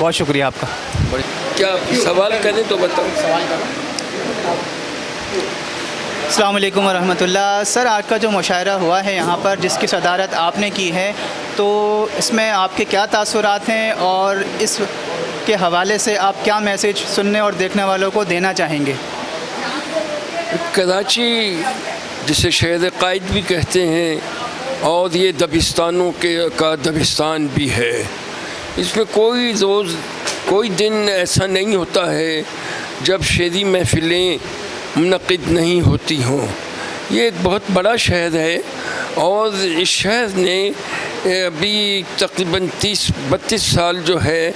بہت شکریہ آپ کا. کیا سوال کریں تو بتاؤ. السلام علیکم ورحمۃ اللہ. سر آج کا جو مشاعرہ ہوا ہے یہاں پر جس کی صدارت آپ نے کی ہے تو اس میں آپ کے کیا تاثرات ہیں اور اس کے حوالے سے آپ کیا میسج سننے اور دیکھنے والوں کو دینا چاہیں گے؟ کراچی جسے شہر قائد بھی کہتے ہیں اور یہ دبستانوں کا دبستان بھی ہے. اس میں کوئی روز کوئی دن ایسا نہیں ہوتا ہے جب شعری محفلیں منعقد نہیں ہوتی ہوں. یہ ایک بہت بڑا شہر ہے اور اس شہر نے ابھی تقریباً 32 سال جو ہے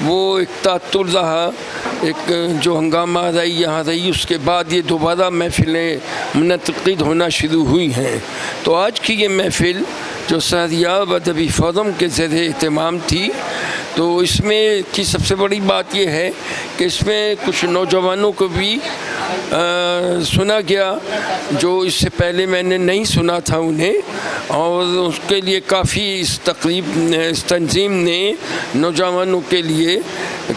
وہ ایک تعطل رہا. ایک جو ہنگامہ رہی یہاں رہی اس کے بعد یہ دوبارہ محفلیں منعقد ہونا شروع ہوئی ہیں. تو آج کی یہ محفل جو شہریاب ادبی فورم کے زیر اہتمام تھی تو اس میں کی سب سے بڑی بات یہ ہے کہ اس میں کچھ نوجوانوں کو بھی سنا گیا جو اس سے پہلے میں نے نہیں سنا تھا انہیں, اور اس کے لیے کافی اس تنظیم نے نوجوانوں کے لیے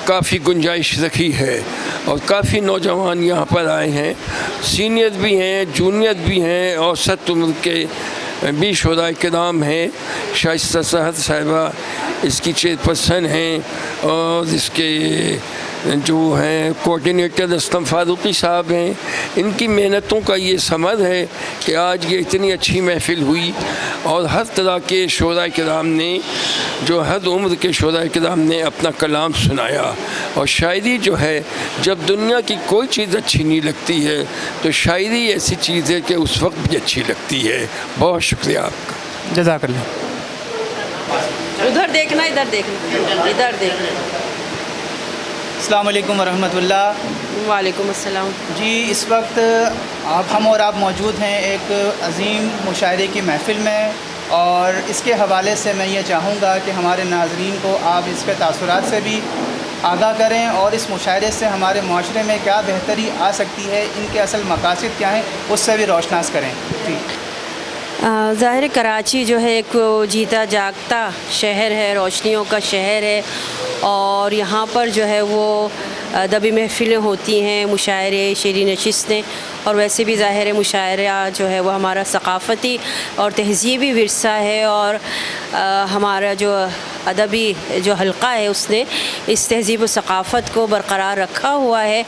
کافی گنجائش رکھی ہے اور کافی نوجوان یہاں پر آئے ہیں. سینئر بھی ہیں, جونیئر بھی ہیں, اوسط عمر کے بھی شعراء کرام ہیں. شائستہ سحر صاحبہ اس کی چیئرپرسن ہیں اور اس کے جو ہیں کوآرڈینیٹر اسلم فاروقی صاحب ہیں. ان کی محنتوں کا یہ ثمر ہے کہ آج یہ اتنی اچھی محفل ہوئی اور ہر طرح کے شعراء کرام نے جو ہر عمر کے شعراء کرام نے اپنا کلام سنایا. اور شاعری جو ہے جب دنیا کی کوئی چیز اچھی نہیں لگتی ہے تو شاعری ایسی چیز ہے کہ اس وقت بھی اچھی لگتی ہے. بہت شکریہ آپ کا. جزاک اللہ. ادھر دیکھنا, ادھر دیکھنا, ادھر دیکھنا. السلام علیکم ورحمۃ اللہ. وعلیکم السلام. جی اس وقت ہم اور آپ موجود ہیں ایک عظیم مشاعرے کی محفل میں, اور اس کے حوالے سے میں یہ چاہوں گا کہ ہمارے ناظرین کو آپ اس کے تاثرات سے بھی آگاہ کریں اور اس مشاعرے سے ہمارے معاشرے میں کیا بہتری آ سکتی ہے, ان کے اصل مقاصد کیا ہیں, اس سے بھی روشناس کریں. جی ظاہر کراچی جو ہے ایک جیتا جاگتا شہر ہے, روشنیوں کا شہر ہے, اور یہاں پر جو ہے وہ ادبی محفلیں ہوتی ہیں, مشاعرے, شعری نشستیں, اور ویسے بھی ظاہر مشاعرہ جو ہے وہ ہمارا ثقافتی اور تہذیبی ورثہ ہے, اور ہمارا جو ادبی جو حلقہ ہے اس نے اس تہذیب و ثقافت کو برقرار رکھا ہوا ہے.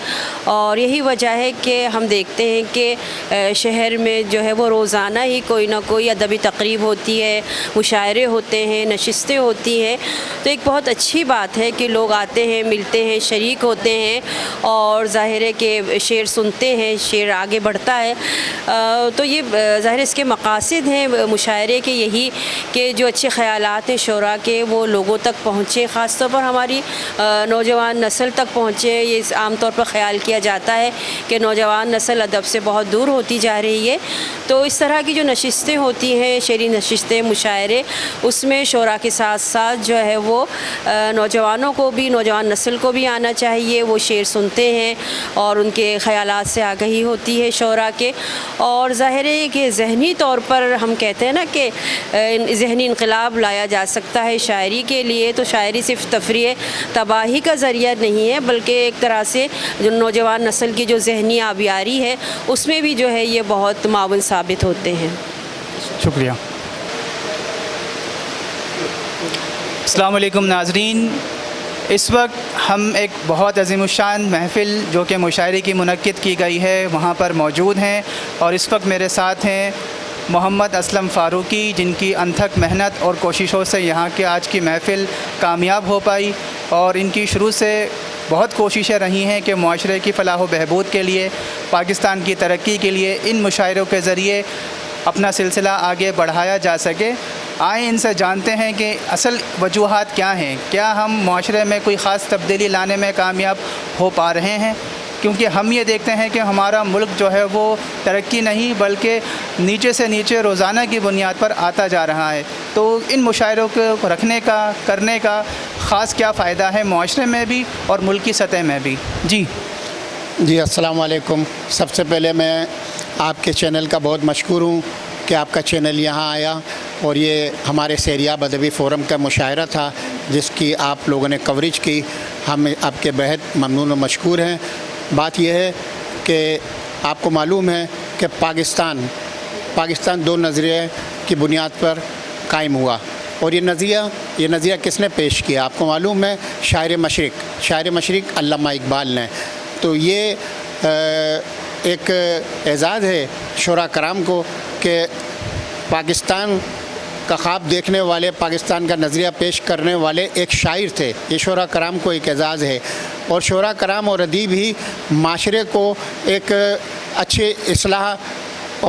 اور یہی وجہ ہے کہ ہم دیکھتے ہیں کہ شہر میں جو ہے وہ روزانہ ہی کوئی نہ کوئی ادبی تقریب ہوتی ہے, مشاعرے ہوتے ہیں, نشستیں ہوتی ہیں. تو ایک بہت اچھی بات ہے کہ لوگ آتے ہیں, ملتے ہیں, شریک ہوتے ہیں, اور ظاہر ہے کہ شعر سنتے ہیں, شعر آگے بڑھتا ہے. تو یہ ظاہر اس کے مقاصد ہیں مشاعرے کے یہی کہ جو اچھے خیالات ہیں شعراء کے وہ لوگوں تک پہنچے, خاص طور پر ہماری نوجوان نسل تک پہنچے. یہ عام طور پر خیال کیا جاتا ہے کہ نوجوان نسل ادب سے بہت دور ہوتی جا رہی ہے. تو اس طرح کی جو نشستیں ہوتی ہیں, شعری نشستیں, مشاعرے, اس میں شعراء کے ساتھ ساتھ جو ہے وہ نوجوانوں کو بھی, نوجوان نسل کو بھی آنا چاہیے. وہ شعر سنتے ہیں اور ان کے خیالات سے آگہی ہوتی ہے شعراء کے. اور ظاہر ہے کہ ذہنی طور پر ہم کہتے ہیں نا کہ ذہنی انقلاب لایا جا سکتا ہے شاعری کے لیے. تو شاعری صرف تفریح تباہی کا ذریعہ نہیں ہے بلکہ ایک طرح سے جو نوجوان نسل کی جو ذہنی آبیاری ہے اس میں بھی جو ہے یہ بہت معاون ثابت ہوتے ہیں. شکریہ. السلام علیکم ناظرین. اس وقت ہم ایک بہت عظیم الشان محفل جو کہ مشاعرے کی منعقد کی گئی ہے وہاں پر موجود ہیں, اور اس وقت میرے ساتھ ہیں محمد اسلم فاروقی, جن کی انتھک محنت اور کوششوں سے یہاں کے آج کی محفل کامیاب ہو پائی. اور ان کی شروع سے بہت کوششیں رہی ہیں کہ معاشرے کی فلاح و بہبود کے لیے, پاکستان کی ترقی کے لیے ان مشاعروں کے ذریعے اپنا سلسلہ آگے بڑھایا جا سکے. آئیں ان سے جانتے ہیں کہ اصل وجوہات کیا ہیں, کیا ہم معاشرے میں کوئی خاص تبدیلی لانے میں کامیاب ہو پا رہے ہیں. کیونکہ ہم یہ دیکھتے ہیں کہ ہمارا ملک جو ہے وہ ترقی نہیں بلکہ نیچے سے نیچے روزانہ کی بنیاد پر آتا جا رہا ہے. تو ان مشاعروں کو رکھنے کا, کرنے کا خاص کیا فائدہ ہے معاشرے میں بھی اور ملکی سطح میں بھی. جی السلام علیکم. سب سے پہلے میں آپ کے چینل کا بہت مشکور ہوں کہ آپ کا چینل یہاں آیا, اور یہ ہمارے شہریاب ادبی فورم کا مشاعرہ تھا جس کی آپ لوگوں نے کوریج کی، ہم آپ کے بہت ممنون و مشکور ہیں۔ بات یہ ہے کہ آپ کو معلوم ہے کہ پاکستان دو نظریے کی بنیاد پر قائم ہوا، اور یہ نظریہ کس نے پیش کیا؟ آپ کو معلوم ہے شاعر مشرق علامہ اقبال نے۔ تو یہ ایک اعزاز ہے شعراء کرام کو کہ پاکستان کا خواب دیکھنے والے، پاکستان کا نظریہ پیش کرنے والے ایک شاعر تھے۔ یہ شعراء کرام کو ایک اعزاز ہے، اور شعراء کرام اور ادیب ہی معاشرے کو ایک اچھے اصلاح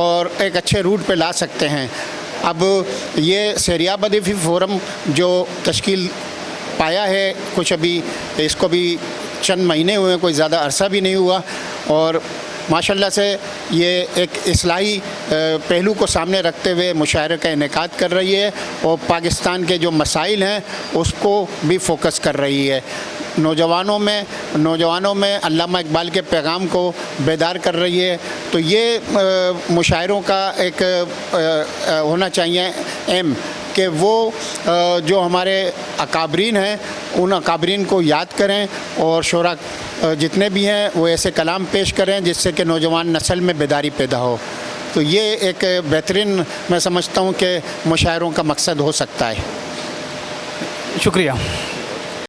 اور ایک اچھے روٹ پہ لا سکتے ہیں۔ اب یہ سحریاب ادبی فورم جو تشکیل پایا ہے، کچھ ابھی اس کو بھی چند مہینے ہوئے، کوئی زیادہ عرصہ بھی نہیں ہوا، اور ماشاءاللہ سے یہ ایک اصلاحی پہلو کو سامنے رکھتے ہوئے مشاعرے کا انعقاد کر رہی ہے، اور پاکستان کے جو مسائل ہیں اس کو بھی فوکس کر رہی ہے۔ نوجوانوں میں علامہ اقبال کے پیغام کو بیدار کر رہی ہے۔ تو یہ مشاعروں کا ایک ہونا چاہیے ایم کہ وہ جو ہمارے اکابرین ہیں ان اکابرین کو یاد کریں، اور شعراء جتنے بھی ہیں وہ ایسے کلام پیش کریں جس سے کہ نوجوان نسل میں بیداری پیدا ہو۔ تو یہ ایک بہترین میں سمجھتا ہوں کہ مشاعروں کا مقصد ہو سکتا ہے۔ شکریہ۔